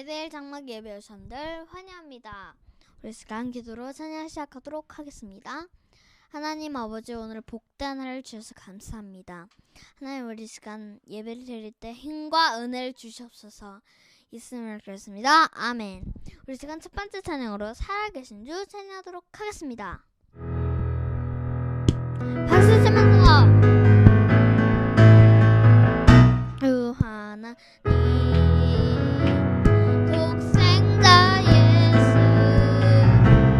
매일 장막 예배 오신들 환영합니다. 우리 시간 기도로 찬양 시작하도록 하겠습니다. 하나님 아버지, 오늘 복된 하루를 주셔서 감사합니다. 하나님, 우리 시간 예배를 드릴 때 힘과 은혜를 주시옵소서. 있음을 그랬습니다. 아멘. 우리 시간 첫 번째 찬양으로 살아계신 주 찬양하도록 하겠습니다. 박수 치면서 주 하나님 독생자 예수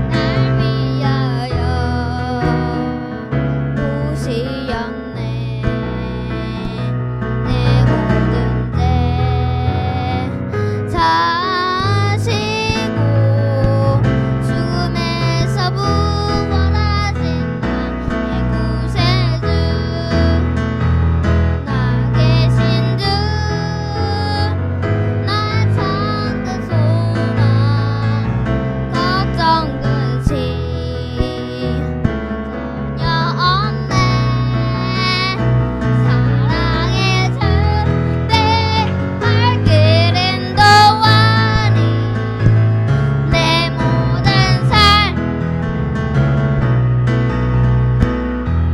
날 위하여 오시었네. 내 모든 죄 사시고 죽음에서 부활하신 나의 구세주, 나 계신 주 나의 참된 소망, 걱정 근심 전혀 없네. 사랑의 주 내 발길은 도와니 내 모든 삶.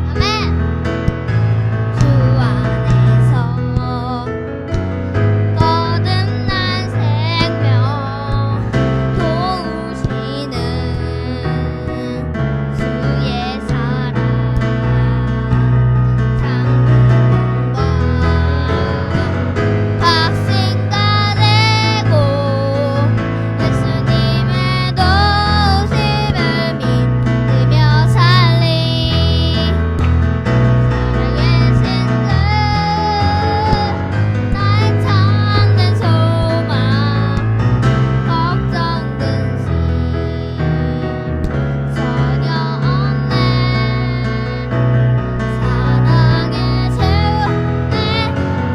아멘. 주 안에서 거듭난 생명 도우시는 주의 사랑, 장군과 박sin가 되고 예수님의 도우심을 믿으며 살리. 살아계신 주 나의 참된 소망, 걱정 근심 전혀 없네. 사랑의 주 내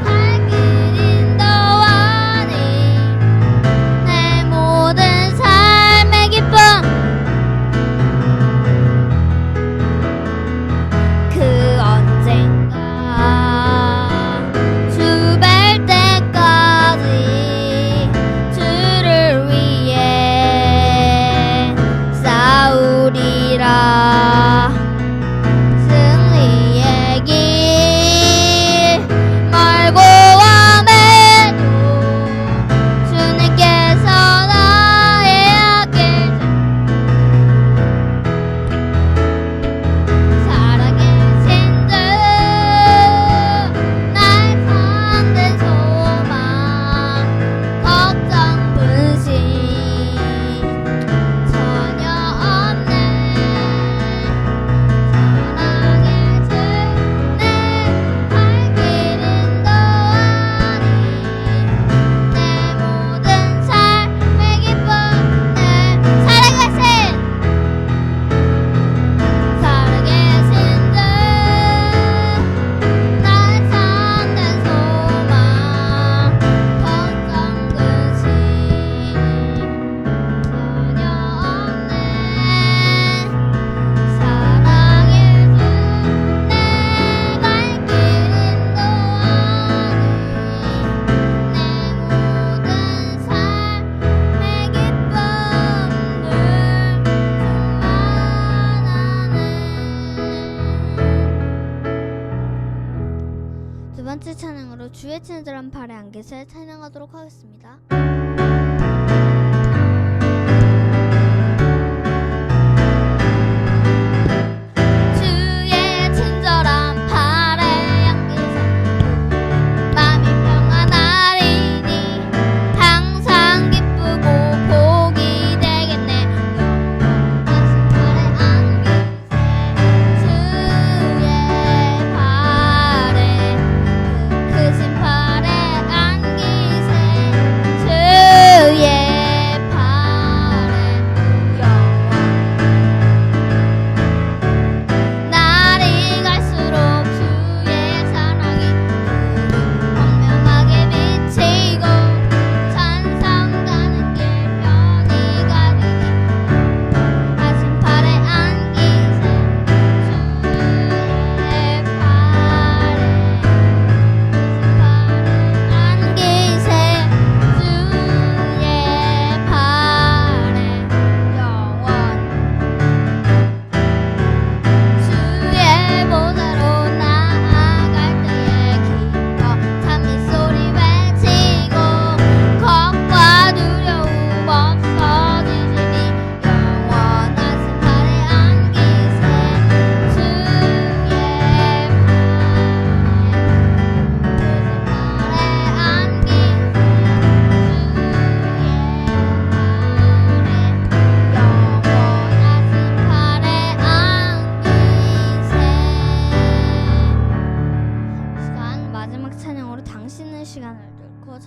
발길 인도하니 내 모든 삶의 기쁨. 그 언젠가 주 뵐 때까지 주를 위해 싸우리라. 승리의 길 멀고 험해도 주님께서 나의 앞길 살아계신 주 나의 참된 소망, 걱정 근심 전혀 없네. 사랑의 주 내 발길 인도하니 내 모든 삶의 기쁨. 늘 살아계신 주 나의 참된 소망, 걱정 근심 전혀 없네. 사랑의 주 내 발길 인도하니 내 모든 삶의 기쁨들 충만하네. 두 번째 찬양으로 주의 친절한 발에 안기세 찬양하도록 하겠습니다. 주의 친절한 발에 안기세 마음이 평안하리니 항상 기쁘고 복이 되겠네. 영원하신 발에 안기세 주의 발에 크신 발에 안기세 주의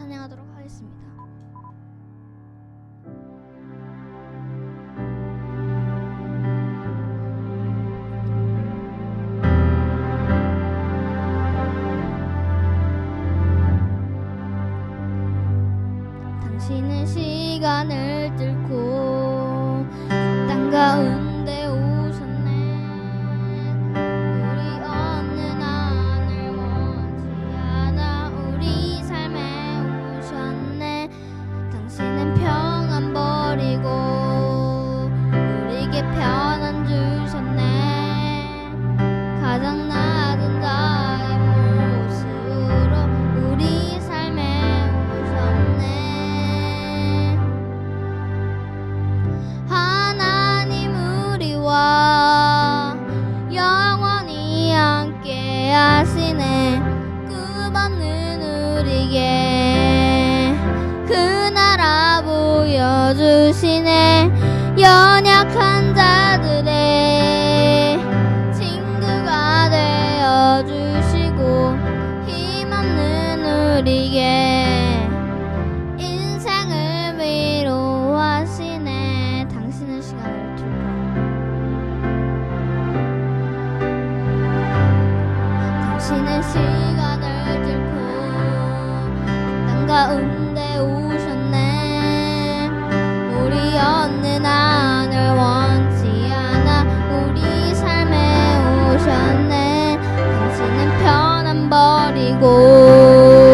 찬양하도록 하겠습니다. 당신은 시간을 뚫고 땅 가운데 오셨네. 우리 어느 나를 원치 않아 우리 삶에 오셨네. 당신은 평안 버리고 우리에게 편안 주셨네. 가장 낮은 자의 모습으로 우리 삶에 오셨네. 하나님 우리와 영원히 함께 하시네. 끝없는 우리에게 그 나라 보여주시네. 연약한 자들의 친구가 되어주시고 힘없는 우리에게 인생을 위로하시네. 당신은 시간을 두고 당신은 시간을 들고 땅 가운데 오셨네. 우리 어느 나를 원치 않아 우리 삶에 오셨네. 당신은 편안 버리고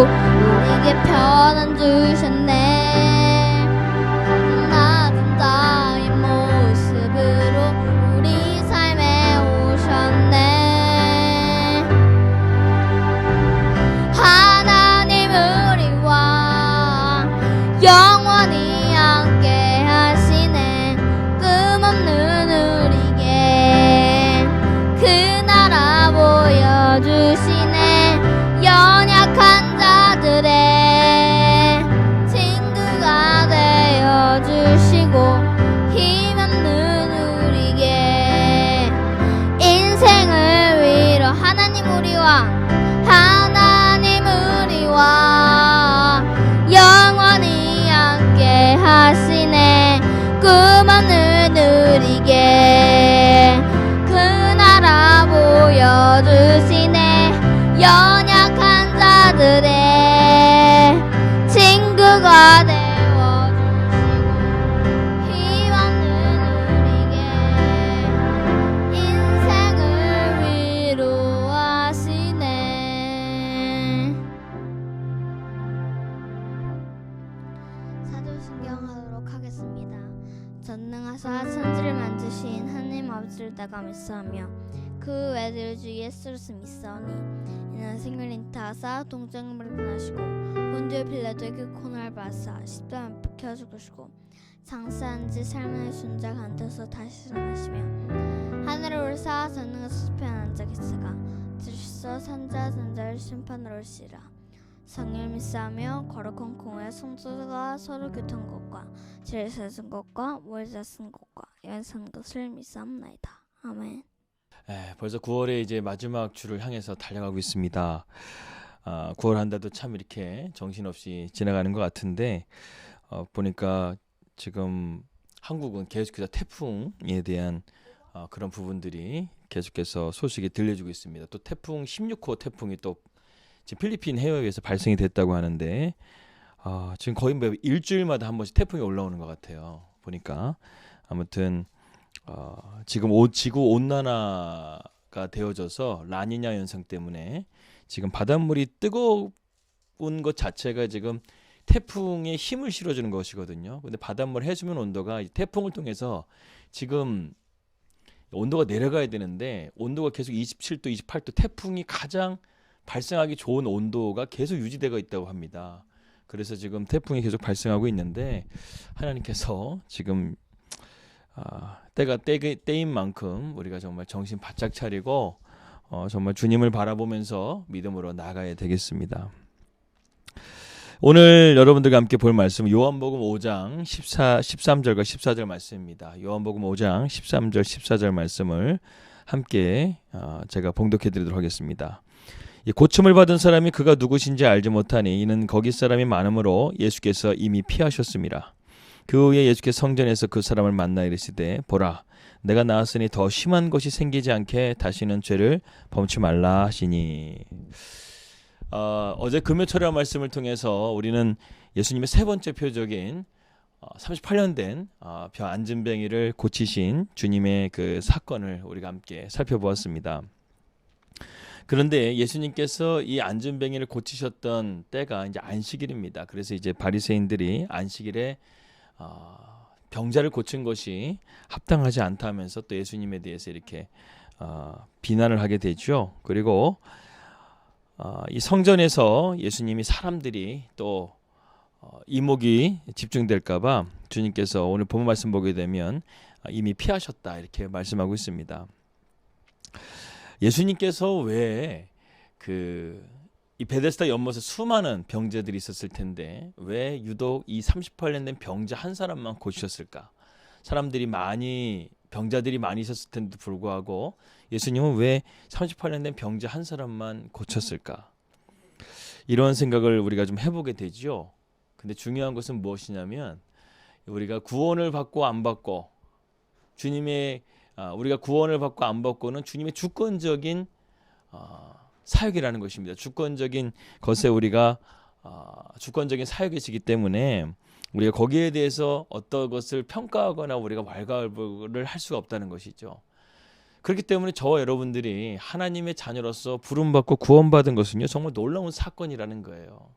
우리에게 편안 주셨네. 낮은 자의 모습으로 우리 삶에 오셨네. 하나님 우리와 영원히 함께 하시네. 끝없는 우리에게 그 나라 보여주시네. 연약한 자들의 친구가 되어주시고 힘없는 우리에게 인생을 위로 하나님 우리와 영원히 함께 하시네. 꿈없는 우리에게 그 나라 보여주시네. 연약한 자들의 친구가 되어주시고 힘없는 우리에게 인생을 위로하시네. 사도신경 하도록 하겠습니다. 전능하사 천지를 만드신 하나님 아버지를 내가 믿사오며 그 외아들 주 예수를 믿사오니 이는 생을 인타하사 동정물을 변하시고 본디오 빌라도에게 고난을 받으사 십자가에 박혀 죽으시고 장사한 지 삶의 존재 가운데서 다시 일어나시며 하늘을 오르사 전능하사 수평한 앉아 계시가 주시서 산자 전자를 심판으로 오시리라. 성령을 믿사오며 거룩한 공회 성도가 서로 교통한 것과 죄를 사는 것과 모르자 쓴 것과 연산 것을 믿사옵나이다. 아멘. 벌써 9월에 이제 마지막 주를 향해서 달려가고 있습니다. 9월 한 달도 참 이렇게 정신없이 지나가는 것 같은데 보니까 지금 한국은 계속해서 태풍에 대한 그런 부분들이 계속해서 소식이 들려주고 있습니다. 또 태풍 16호 태풍이 또 지금 필리핀 해역에서 발생이 됐다고 하는데 지금 거의 뭐 일주일마다 한 번씩 태풍이 올라오는 것 같아요. 보니까 아무튼 지금 지구 온난화가 되어져서 라니냐 현상 때문에 지금 바닷물이 뜨거운 것 자체가 지금 태풍에 힘을 실어주는 것이거든요. 근데 바닷물 해수면 온도가 태풍을 통해서 지금 온도가 내려가야 되는데 온도가 계속 27도, 28도 태풍이 가장 발생하기 좋은 온도가 계속 유지되고 있다고 합니다. 그래서 지금 태풍이 계속 발생하고 있는데 하나님께서 지금 때가 때인 만큼 우리가 정말 정신 바짝 차리고 정말 주님을 바라보면서 믿음으로 나아가야 되겠습니다. 오늘 여러분들과 함께 볼 말씀은 요한복음 5장 13절과 14절 말씀입니다. 요한복음 5장 13절 14절 말씀을 함께 제가 봉독해 드리도록 하겠습니다. 이 고침을 받은 사람이 그가 누구신지 알지 못하니 이는 거기 사람이 많음으로 예수께서 이미 피하셨습니다. 그 후에 예수께서 성전에서 그 사람을 만나 이르시되 보라 내가 나았으니 더 심한 것이 생기지 않게 다시는 죄를 범치 말라 하시니. 어제 금요 철야 말씀을 통해서 우리는 예수님의 세 번째 표적인 38년 된 안진뱅이를 고치신 주님의 그 사건을 우리가 함께 살펴보았습니다. 그런데 예수님께서 이 안진뱅이를 고치셨던 때가 이제 안식일입니다. 그래서 이제 바리새인들이 안식일에 병자를 고친 것이 합당하지 않다면서 또 예수님에 대해서 이렇게 비난을 하게 되죠. 그리고 이 성전에서 예수님이 사람들이 또 이목이 집중될까봐 주님께서 오늘 본문 말씀 보게 되면 이미 피하셨다 이렇게 말씀하고 있습니다. 예수님께서 왜 이 베데스다 연못에 수많은 병자들이 있었을 텐데 왜 유독 이 38년 된 병자 한 사람만 고치셨을까? 병자들이 많이 있었을 텐데도 불구하고 예수님은 왜 38년 된 병자 한 사람만 고쳤을까? 이런 생각을 우리가 좀 해보게 되죠. 근데 중요한 것은 무엇이냐면 우리가 구원을 받고 안 받고 우리가 구원을 받고 안 받고는 주님의 주권적인 사역이라는 것입니다. 주권적인 것에 우리가 주권적인 사역이시기 때문에 우리가 거기에 대해서 어떤 것을 평가하거나 우리가 왈가왈부를 할 수가 없다는 것이죠. 그렇기 때문에 저와 여러분들이 하나님의 자녀로서 부름받고 구원받은 것은요 정말 놀라운 사건이라는 거예요.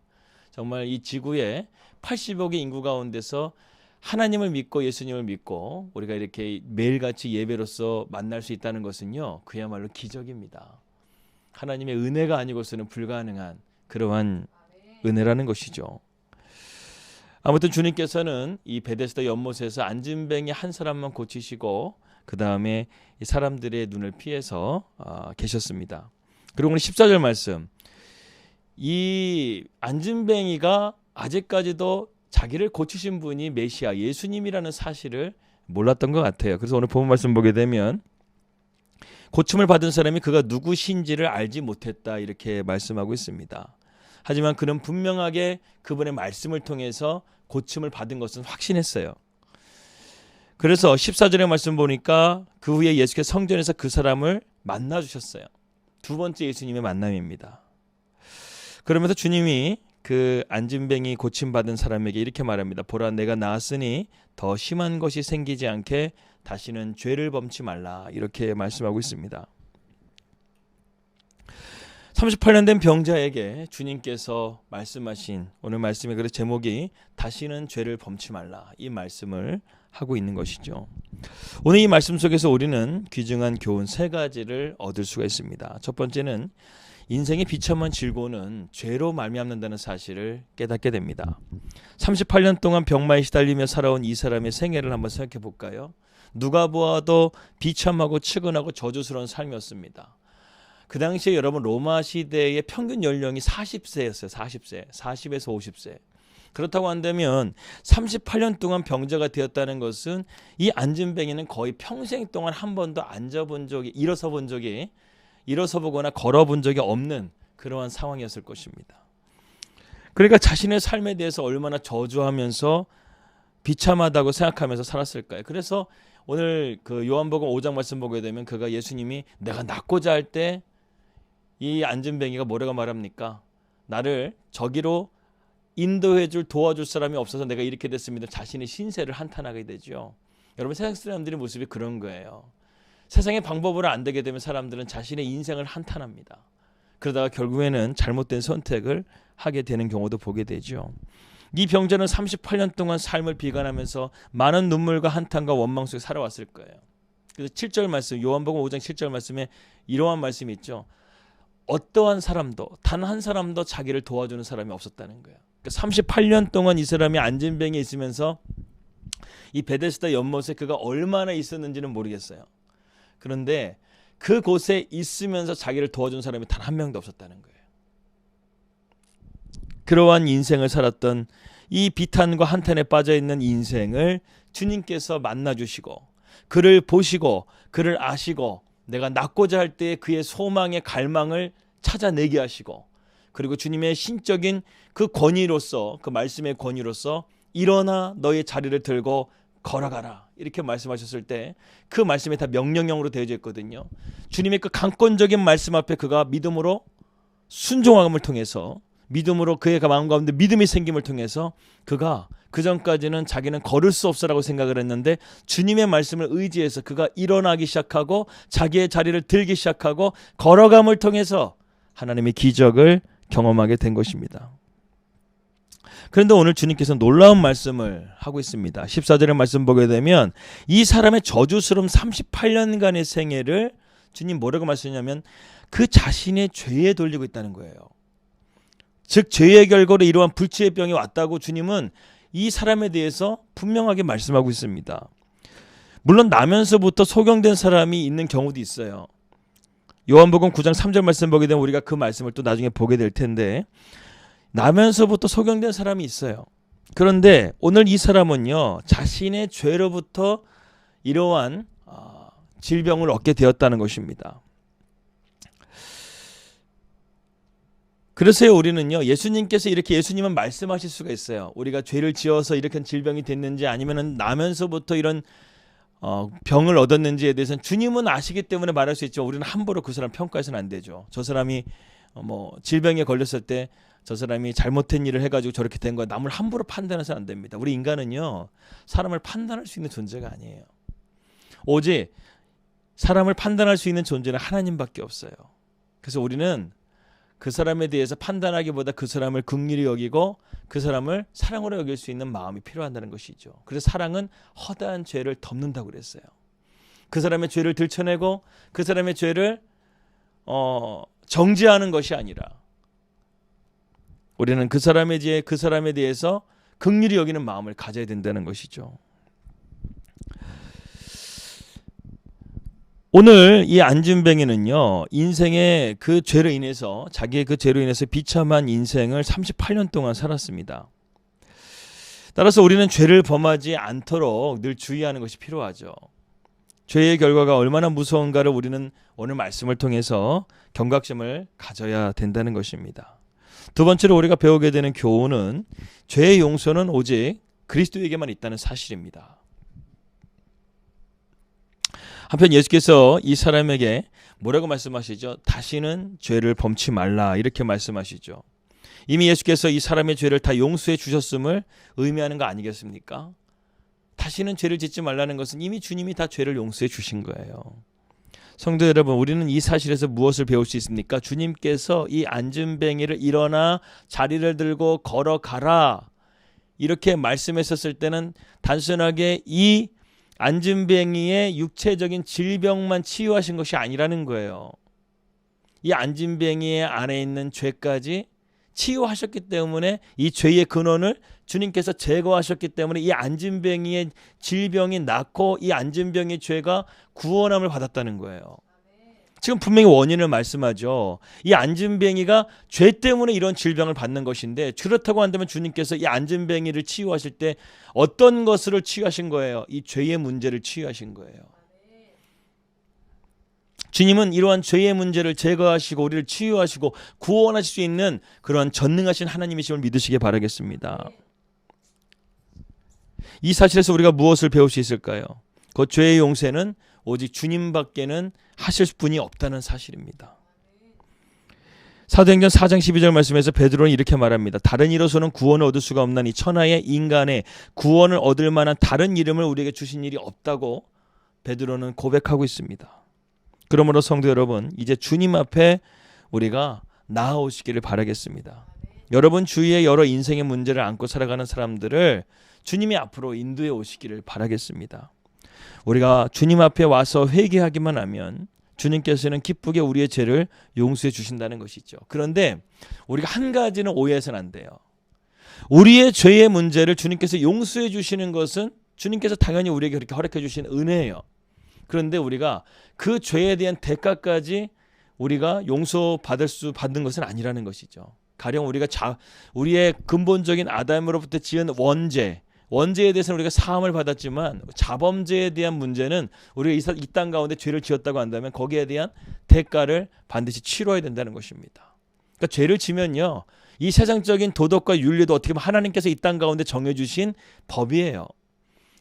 정말 이 지구에 80억의 인구 가운데서 하나님을 믿고 예수님을 믿고 우리가 이렇게 매일같이 예배로서 만날 수 있다는 것은요 그야말로 기적입니다. 하나님의 은혜가 아니고서는 불가능한 그러한 은혜라는 것이죠. 아무튼 주님께서는 이 베데스다 연못에서 안진뱅이 한 사람만 고치시고 그 다음에 이 사람들의 눈을 피해서 계셨습니다. 그리고 오늘 14절 말씀, 이 안진뱅이가 아직까지도 자기를 고치신 분이 메시아 예수님이라는 사실을 몰랐던 것 같아요. 그래서 오늘 본문 말씀 보게 되면 고침을 받은 사람이 그가 누구신지를 알지 못했다 이렇게 말씀하고 있습니다. 하지만 그는 분명하게 그분의 말씀을 통해서 고침을 받은 것은 확신했어요. 그래서 14절의 말씀 보니까 그 후에 예수께서 성전에서 그 사람을 만나 주셨어요. 두 번째 예수님의 만남입니다. 그러면서 주님이 그 안진뱅이 고침받은 사람에게 이렇게 말합니다. 보라 내가 나았으니 더 심한 것이 생기지 않게 다시는 죄를 범치 말라 이렇게 말씀하고 있습니다. 38년 된 병자에게 주님께서 말씀하신 오늘 말씀의 그래서 제목이 다시는 죄를 범치 말라 이 말씀을 하고 있는 것이죠. 오늘 이 말씀 속에서 우리는 귀중한 교훈 세 가지를 얻을 수가 있습니다. 첫 번째는 인생의 비참한 질고는 죄로 말미암는다는 사실을 깨닫게 됩니다. 38년 동안 병마에 시달리며 살아온 이 사람의 생애를 한번 생각해 볼까요? 누가 보아도 비참하고 측은하고 저주스러운 삶이었습니다. 그 당시에 여러분 로마 시대의 평균 연령이 40세였어요. 40에서 50세. 그렇다고 한다면 38년 동안 병자가 되었다는 것은 이 안진뱅이는 거의 평생 동안 한 번도 일어서 보거나 걸어본 적이 없는 그러한 상황이었을 것입니다. 그러니까 자신의 삶에 대해서 얼마나 저주하면서 비참하다고 생각하면서 살았을까요? 그래서 오늘 그 요한복음 5장 말씀 보게 되면 그가 예수님이 내가 낫고자 할 때 이 안진뱅이가 뭐라고 말합니까? 나를 저기로 인도해줄 도와줄 사람이 없어서 내가 이렇게 됐습니다. 자신의 신세를 한탄하게 되죠. 여러분 세상 사람들의 모습이 그런 거예요. 세상의 방법으로 안 되게 되면 사람들은 자신의 인생을 한탄합니다. 그러다가 결국에는 잘못된 선택을 하게 되는 경우도 보게 되죠. 이 병자는 38년 동안 삶을 비관하면서 많은 눈물과 한탄과 원망 속에 살아왔을 거예요. 그래서 7절 말씀, 요한복음 5장 7절 말씀에 이러한 말씀이 있죠. 어떠한 사람도 단 한 사람도 자기를 도와주는 사람이 없었다는 거예요. 그러니까 38년 동안 이 사람이 안진뱅이에 있으면서 이 베데스다 연못에 그가 얼마나 있었는지는 모르겠어요. 그런데 그곳에 있으면서 자기를 도와준 사람이 단 한 명도 없었다는 거예요. 그러한 인생을 살았던 이 비탄과 한탄에 빠져있는 인생을 주님께서 만나주시고 그를 보시고 그를 아시고 내가 낫고자 할 때 그의 소망의 갈망을 찾아내게 하시고, 그리고 주님의 신적인 그 권위로서, 그 말씀의 권위로서 일어나 너의 자리를 들고 걸어가라 이렇게 말씀하셨을 때 그 말씀이 다 명령형으로 되어져 있거든요. 주님의 그 강권적인 말씀 앞에 그가 믿음으로 순종함을 통해서, 믿음으로 그의 마음 가운데 믿음이 생김을 통해서 그가 그전까지는 자기는 걸을 수 없어라고 생각을 했는데 주님의 말씀을 의지해서 그가 일어나기 시작하고 자기의 자리를 들기 시작하고 걸어감을 통해서 하나님의 기적을 경험하게 된 것입니다. 그런데 오늘 주님께서 놀라운 말씀을 하고 있습니다. 14절의 말씀 보게 되면 이 사람의 저주스러운 38년간의 생애를 주님 뭐라고 말씀하냐면 그 자신의 죄에 돌리고 있다는 거예요. 즉 죄의 결과로 이러한 불치의 병이 왔다고 주님은 이 사람에 대해서 분명하게 말씀하고 있습니다. 물론 나면서부터 소경된 사람이 있는 경우도 있어요. 요한복음 9장 3절 말씀 보게 되면 우리가 그 말씀을 또 나중에 보게 될 텐데 나면서부터 소경된 사람이 있어요. 그런데 오늘 이 사람은요, 자신의 죄로부터 이러한 질병을 얻게 되었다는 것입니다. 그래서요 우리는요, 예수님께서 이렇게 예수님은 말씀하실 수가 있어요. 우리가 죄를 지어서 이렇게 질병이 됐는지 아니면은 나면서부터 이런 병을 얻었는지에 대해서는 주님은 아시기 때문에 말할 수 있죠. 우리는 함부로 그 사람 평가해서는 안 되죠. 저 사람이 질병에 걸렸을 때 저 사람이 잘못된 일을 해가지고 저렇게 된 거야, 남을 함부로 판단해서는 안 됩니다. 우리 인간은요, 사람을 판단할 수 있는 존재가 아니에요. 오직 사람을 판단할 수 있는 존재는 하나님밖에 없어요. 그래서 우리는 그 사람에 대해서 판단하기보다 그 사람을 긍휼히 여기고 그 사람을 사랑으로 여길 수 있는 마음이 필요하다는 것이죠. 그래서 사랑은 허다한 죄를 덮는다고 그랬어요. 그 사람의 죄를 들춰내고 그 사람의 죄를 정죄하는 것이 아니라 우리는 그 사람에 대해서 긍휼히 여기는 마음을 가져야 된다는 것이죠. 오늘 이 안진뱅이는요, 인생의 그 죄로 인해서, 자기의 그 죄로 인해서 비참한 인생을 38년 동안 살았습니다. 따라서 우리는 죄를 범하지 않도록 늘 주의하는 것이 필요하죠. 죄의 결과가 얼마나 무서운가를 우리는 오늘 말씀을 통해서 경각심을 가져야 된다는 것입니다. 두 번째로 우리가 배우게 되는 교훈은 죄의 용서는 오직 그리스도에게만 있다는 사실입니다. 한편 예수께서 이 사람에게 뭐라고 말씀하시죠? 다시는 죄를 범치 말라 이렇게 말씀하시죠. 이미 예수께서 이 사람의 죄를 다 용서해 주셨음을 의미하는 거 아니겠습니까? 다시는 죄를 짓지 말라는 것은 이미 주님이 다 죄를 용서해 주신 거예요. 성도 여러분, 우리는 이 사실에서 무엇을 배울 수 있습니까? 주님께서 이 안진뱅이를 일어나 자리를 들고 걸어가라 이렇게 말씀했었을 때는 단순하게 이 안진뱅이의 육체적인 질병만 치유하신 것이 아니라는 거예요. 이 안진뱅이의 안에 있는 죄까지 치유하셨기 때문에 이 죄의 근원을 주님께서 제거하셨기 때문에 이 안진뱅이의 질병이 낫고 이 안진뱅이의 죄가 구원함을 받았다는 거예요. 지금 분명히 원인을 말씀하죠. 이 안진뱅이가 죄 때문에 이런 질병을 받는 것인데, 그렇다고 한다면 주님께서 이 안진뱅이를 치유하실 때 어떤 것을 치유하신 거예요? 이 죄의 문제를 치유하신 거예요. 주님은 이러한 죄의 문제를 제거하시고 우리를 치유하시고 구원하실 수 있는 그러한 전능하신 하나님이심을 믿으시기 바라겠습니다. 이 사실에서 우리가 무엇을 배울 수 있을까요? 그 죄의 용서는 오직 주님밖에는 하실 분이 없다는 사실입니다. 사도행전 4장 12절 말씀에서 베드로는 이렇게 말합니다. 다른 이로서는 구원을 얻을 수가 없나니 천하의 인간의 구원을 얻을 만한 다른 이름을 우리에게 주신 일이 없다고 베드로는 고백하고 있습니다. 그러므로 성도 여러분, 이제 주님 앞에 우리가 나아오시기를 바라겠습니다. 여러분 주위에 여러 인생의 문제를 안고 살아가는 사람들을 주님이 앞으로 인도해 오시기를 바라겠습니다. 우리가 주님 앞에 와서 회개하기만 하면 주님께서는 기쁘게 우리의 죄를 용서해 주신다는 것이죠. 그런데 우리가 한 가지는 오해해서는 안 돼요. 우리의 죄의 문제를 주님께서 용서해 주시는 것은 주님께서 당연히 우리에게 그렇게 허락해 주신 은혜예요. 그런데 우리가 그 죄에 대한 대가까지 우리가 받는 것은 아니라는 것이죠. 가령 우리가 우리의 근본적인 아담으로부터 지은 원죄에 대해서는 우리가 사함을 받았지만 자범죄에 대한 문제는 우리가 이 땅 가운데 죄를 지었다고 한다면 거기에 대한 대가를 반드시 치러야 된다는 것입니다. 그러니까 죄를 지면요, 이 세상적인 도덕과 윤리도 어떻게 보면 하나님께서 이 땅 가운데 정해주신 법이에요.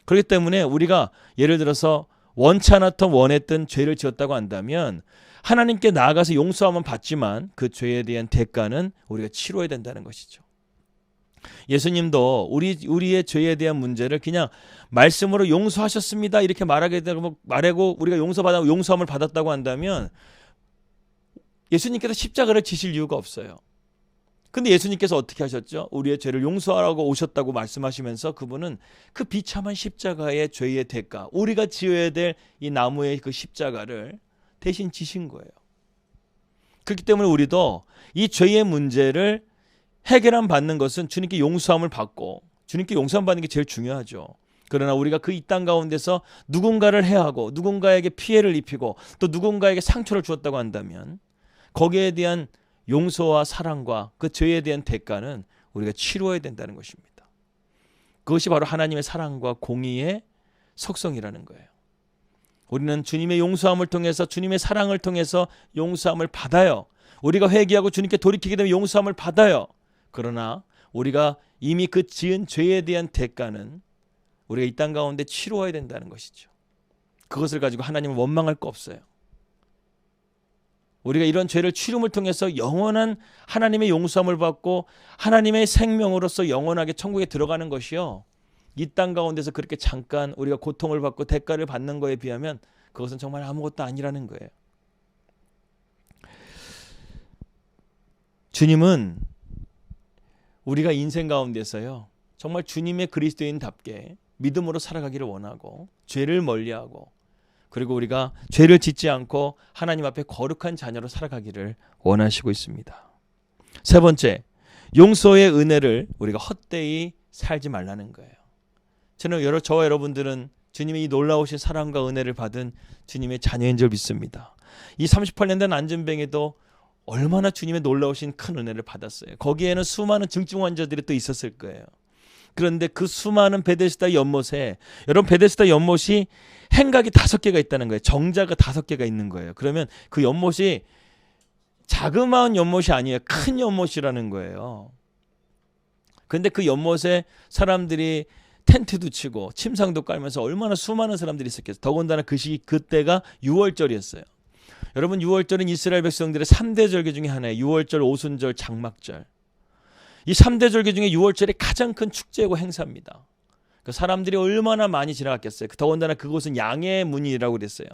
그렇기 때문에 우리가 예를 들어서 원치 않았던 원했던 죄를 지었다고 한다면 하나님께 나아가서 용서함은 받지만 그 죄에 대한 대가는 우리가 치러야 된다는 것이죠. 예수님도 우리의 죄에 대한 문제를 그냥 말씀으로 용서하셨습니다 이렇게 말하고 우리가 용서함을 받았다고 한다면 예수님께서 십자가를 지실 이유가 없어요. 근데 예수님께서 어떻게 하셨죠? 우리의 죄를 용서하라고 오셨다고 말씀하시면서 그분은 그 비참한 십자가의 죄의 대가, 우리가 지어야 될 이 나무의 그 십자가를 대신 지신 거예요. 그렇기 때문에 우리도 이 죄의 문제를 해결함 받는 것은 주님께 용서함을 받고, 주님께 용서함 받는 게 제일 중요하죠. 그러나 우리가 그 이 땅 가운데서 누군가를 해하고 누군가에게 피해를 입히고 또 누군가에게 상처를 주었다고 한다면 거기에 대한 용서와 사랑과 그 죄에 대한 대가는 우리가 치루어야 된다는 것입니다. 그것이 바로 하나님의 사랑과 공의의 속성이라는 거예요. 우리는 주님의 용서함을 통해서, 주님의 사랑을 통해서 용서함을 받아요. 우리가 회개하고 주님께 돌이키게 되면 용서함을 받아요. 그러나 우리가 이미 그 지은 죄에 대한 대가는 우리가 이 땅 가운데 치루어야 된다는 것이죠. 그것을 가지고 하나님을 원망할 거 없어요. 우리가 이런 죄를 치rum을 통해서 영원한 하나님의 용서함을 받고 하나님의 생명으로서 영원하게 천국에 들어가는 것이요, 이 땅 가운데서 그렇게 잠깐 우리가 고통을 받고 대가를 받는 거에 비하면 그것은 정말 아무것도 아니라는 거예요. 주님은 우리가 인생 가운데서요, 정말 주님의 그리스도인답게 믿음으로 살아가기를 원하고 죄를 멀리하고, 그리고 우리가 죄를 짓지 않고 하나님 앞에 거룩한 자녀로 살아가기를 원하시고 있습니다. 세 번째, 용서의 은혜를 우리가 헛되이 살지 말라는 거예요. 저와 여러분들은 주님의 이 놀라우신 사랑과 은혜를 받은 주님의 자녀인 줄 믿습니다. 이 38년 된 안진뱅이도 얼마나 주님의 놀라우신 큰 은혜를 받았어요. 거기에는 수많은 증증 환자들이 또 있었을 거예요. 그런데 그 수많은 베데스다 연못에, 여러분 베데스다 연못이 행각이 5개가 있다는 거예요. 정자가 5개가 있는 거예요. 그러면 그 연못이 자그마한 연못이 아니에요. 큰 연못이라는 거예요. 그런데 그 연못에 사람들이 텐트도 치고 침상도 깔면서 얼마나 수많은 사람들이 있었겠어요. 더군다나 그때가 6월절이었어요. 여러분 6월절은 이스라엘 백성들의 3대 절기 중에 하나예요. 6월절, 오순절, 장막절. 이 3대 절기 중에 6월절이 가장 큰 축제고 행사입니다. 그 사람들이 얼마나 많이 지나갔겠어요. 더군다나 그곳은 양의 문이라고 그랬어요.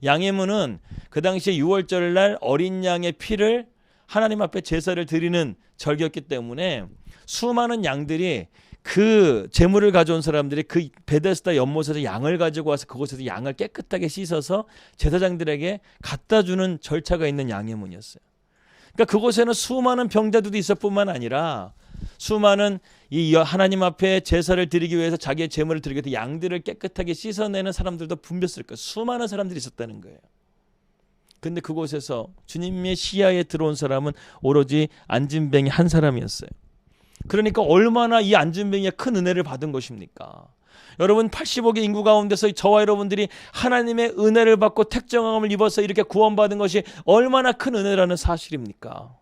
양의 문은 그 당시에 6월절 날 어린 양의 피를 하나님 앞에 제사를 드리는 절기였기 때문에 수많은 양들이, 그 제물을 가져온 사람들이 그 베데스다 연못에서 양을 가지고 와서 그곳에서 양을 깨끗하게 씻어서 제사장들에게 갖다 주는 절차가 있는 양의 문이었어요. 그러니까 그곳에는 수많은 병자들도 있을 뿐만 아니라 수많은 이 하나님 앞에 제사를 드리기 위해서 자기의 제물을 드리기 위해서 양들을 깨끗하게 씻어내는 사람들도 붐볐을 거예요. 수많은 사람들이 있었다는 거예요. 근데 그곳에서 주님의 시야에 들어온 사람은 오로지 안진뱅이 한 사람이었어요. 그러니까 얼마나 이 안진뱅이가 큰 은혜를 받은 것입니까? 여러분 80억의 인구 가운데서 저와 여러분들이 하나님의 은혜를 받고 택정함을 입어서 이렇게 구원받은 것이 얼마나 큰 은혜라는 사실입니까?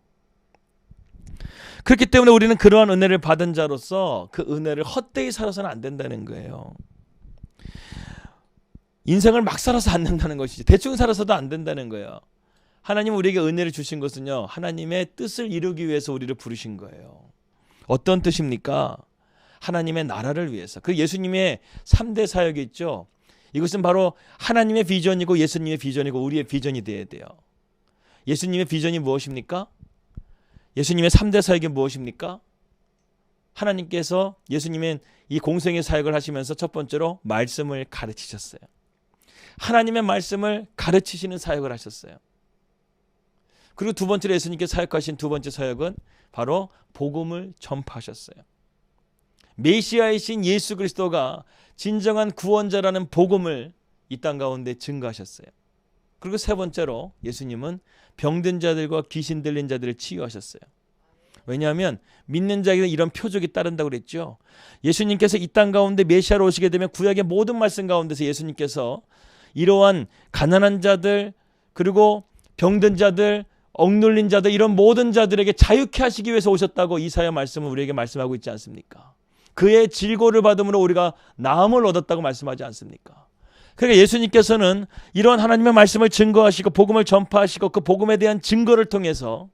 그렇기 때문에 우리는 그러한 은혜를 받은 자로서 그 은혜를 헛되이 살아서는 안 된다는 거예요. 인생을 막 살아서 안 된다는 것이지, 대충 살아서도 안 된다는 거예요. 하나님 우리에게 은혜를 주신 것은요, 하나님의 뜻을 이루기 위해서 우리를 부르신 거예요. 어떤 뜻입니까? 하나님의 나라를 위해서. 그 예수님의 3대 사역이 있죠. 이것은 바로 하나님의 비전이고 예수님의 비전이고 우리의 비전이 되어야 돼요. 예수님의 비전이 무엇입니까? 예수님의 3대 사역이 무엇입니까? 하나님께서 예수님의 이 공생의 사역을 하시면서 첫 번째로 말씀을 가르치셨어요. 하나님의 말씀을 가르치시는 사역을 하셨어요. 그리고 두 번째로 예수님께서 사역하신 두 번째 사역은 바로 복음을 전파하셨어요. 메시아이신 예수 그리스도가 진정한 구원자라는 복음을 이 땅 가운데 증거하셨어요. 그리고 세 번째로 예수님은 병든 자들과 귀신 들린 자들을 치유하셨어요. 왜냐하면 믿는 자에게 이런 표적이 따른다고 그랬죠. 예수님께서 이 땅 가운데 메시아로 오시게 되면 구약의 모든 말씀 가운데서 예수님께서 이러한 가난한 자들, 그리고 병든 자들, 억눌린 자들, 이런 모든 자들에게 자유케 하시기 위해서 오셨다고 이사야 말씀은 우리에게 말씀하고 있지 않습니까? 그의 질고를 받음으로 우리가 나음을 얻었다고 말씀하지 않습니까? 그러니까 예수님께서는 이러한 하나님의 말씀을 증거하시고 복음을 전파하시고 그 복음에 대한 증거를 통해서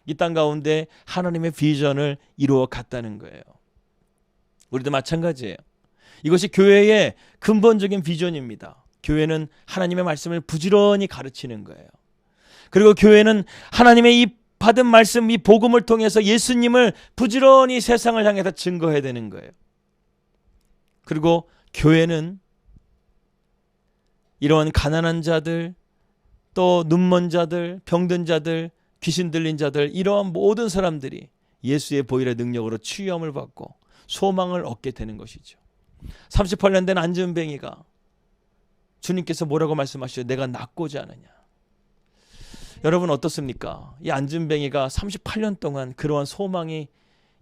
이 땅 가운데 하나님의 비전을 이루어 갔다는 거예요. 우리도 마찬가지예요. 이것이 교회의 근본적인 비전입니다. 교회는 하나님의 말씀을 부지런히 가르치는 거예요. 그리고 교회는 하나님의 이 받은 말씀, 이 복음을 통해서 예수님을 부지런히 세상을 향해서 증거해야 되는 거예요. 그리고 교회는 이러한 가난한 자들, 또 눈먼 자들, 병든 자들, 귀신 들린 자들, 이러한 모든 사람들이 예수의 보혈의 능력으로 치유함을 받고 소망을 얻게 되는 것이죠. 38년 된 안진뱅이가 주님께서 뭐라고 말씀하시죠? 내가 낫고자 하느냐. 여러분 어떻습니까? 이 안진뱅이가 38년 동안 그러한 소망이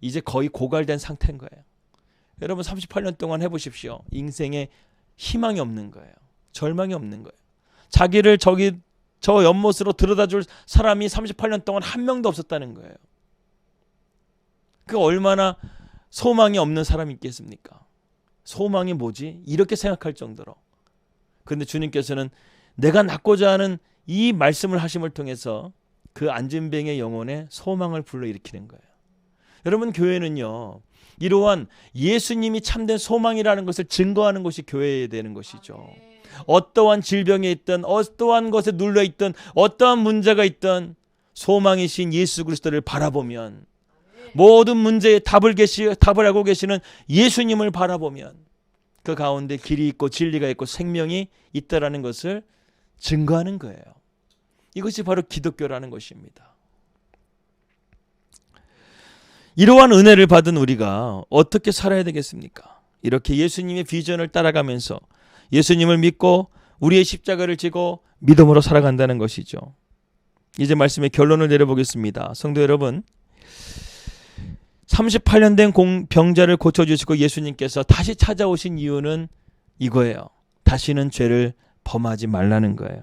이제 거의 고갈된 상태인 거예요. 여러분 38년 동안 해보십시오. 인생에 희망이 없는 거예요. 절망이 없는 거예요. 자기를 저 연못으로 들여다줄 사람이 38년 동안 한 명도 없었다는 거예요. 그 얼마나 소망이 없는 사람이 있겠습니까? 소망이 뭐지? 이렇게 생각할 정도로. 그런데 주님께서는 내가 낫고자 하는 이 말씀을 하심을 통해서 그 안진뱅이의 영혼에 소망을 불러일으키는 거예요. 여러분 교회는요, 이러한 예수님이 참된 소망이라는 것을 증거하는 것이 교회에 되는 것이죠. 어떠한 질병에 있든 어떠한 것에 눌려있든 어떠한 문제가 있든 소망이신 예수 그리스도를 바라보면, 모든 문제에 답을 알고 계시는 예수님을 바라보면 그 가운데 길이 있고 진리가 있고 생명이 있다라는 것을 증거하는 거예요. 이것이 바로 기독교라는 것입니다. 이러한 은혜를 받은 우리가 어떻게 살아야 되겠습니까? 이렇게 예수님의 비전을 따라가면서 예수님을 믿고 우리의 십자가를 지고 믿음으로 살아간다는 것이죠. 이제 말씀의 결론을 내려보겠습니다. 성도 여러분, 38년 된 병자를 고쳐주시고 예수님께서 다시 찾아오신 이유는 이거예요. 다시는 죄를 범하지 말라는 거예요.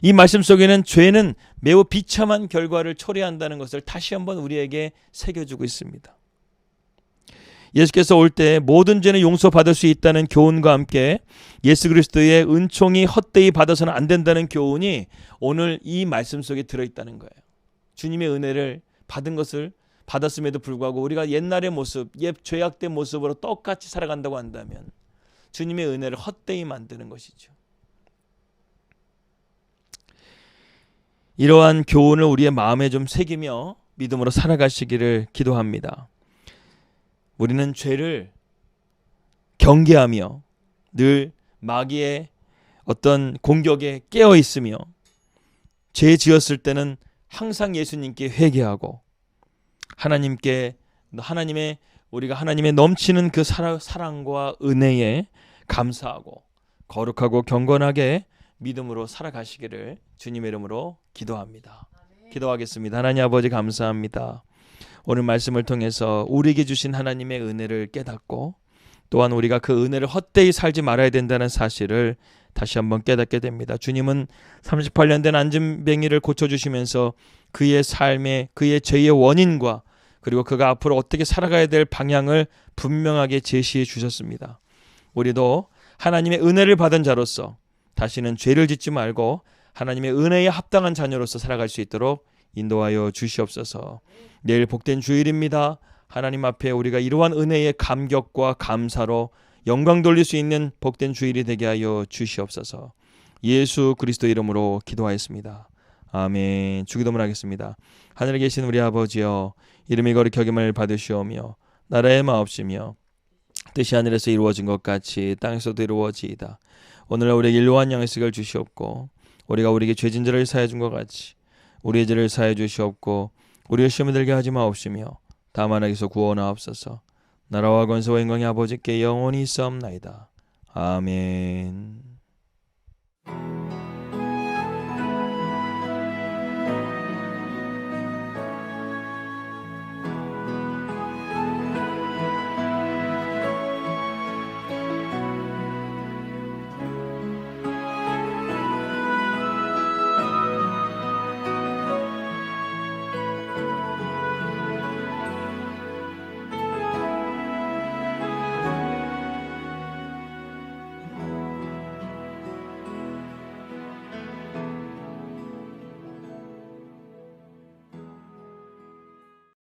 이 말씀 속에는 죄는 매우 비참한 결과를 초래한다는 것을 다시 한번 우리에게 새겨주고 있습니다. 예수께서 올 때 모든 죄는 용서받을 수 있다는 교훈과 함께 예수 그리스도의 은총이 헛되이 받아서는 안 된다는 교훈이 오늘 이 말씀 속에 들어있다는 거예요. 주님의 은혜를 받은 것을 받았음에도 불구하고 우리가 옛날의 모습, 옛 죄악된 모습으로 똑같이 살아간다고 한다면 주님의 은혜를 헛되이 만드는 것이죠. 이러한 교훈을 우리의 마음에 좀 새기며 믿음으로 살아가시기를 기도합니다. 우리는 죄를 경계하며 늘 마귀의 어떤 공격에 깨어 있으며 죄 지었을 때는 항상 예수님께 회개하고 우리가 하나님의 넘치는 그 사랑과 은혜에 감사하고 거룩하고 경건하게 믿음으로 살아가시기를 주님의 이름으로 기도합니다. 기도하겠습니다. 하나님 아버지 감사합니다. 오늘 말씀을 통해서 우리에게 주신 하나님의 은혜를 깨닫고 또한 우리가 그 은혜를 헛되이 살지 말아야 된다는 사실을 다시 한번 깨닫게 됩니다. 주님은 38년 된 안진뱅이를 고쳐주시면서 그의 삶의, 그의 죄의 원인과 그리고 그가 앞으로 어떻게 살아가야 될 방향을 분명하게 제시해 주셨습니다. 우리도 하나님의 은혜를 받은 자로서 다시는 죄를 짓지 말고 하나님의 은혜에 합당한 자녀로서 살아갈 수 있도록 인도하여 주시옵소서. 내일 복된 주일입니다. 하나님 앞에 우리가 이러한 은혜의 감격과 감사로 영광 돌릴 수 있는 복된 주일이 되게 하여 주시옵소서. 예수 그리스도 이름으로 기도하였습니다. 아멘. 주기도문 하겠습니다. 하늘에 계신 우리 아버지여, 이름이 거룩히 여김을 받으시오며 나라의 마옵시며 뜻이 하늘에서 이루어진 것 같이 땅에서도 이루어지이다. 오늘날 우리에게 일용할 양식을 주시옵고 우리가 우리에게 죄진 자를 사하여 준 것 같이 우리의 죄를 사하여 주시옵고 우리의 시험에 들게 하지 마옵시며 다만 악에서 구원하옵소서. 나라와 권세와 영광이 아버지께 영원히 있사옵나이다. 아멘.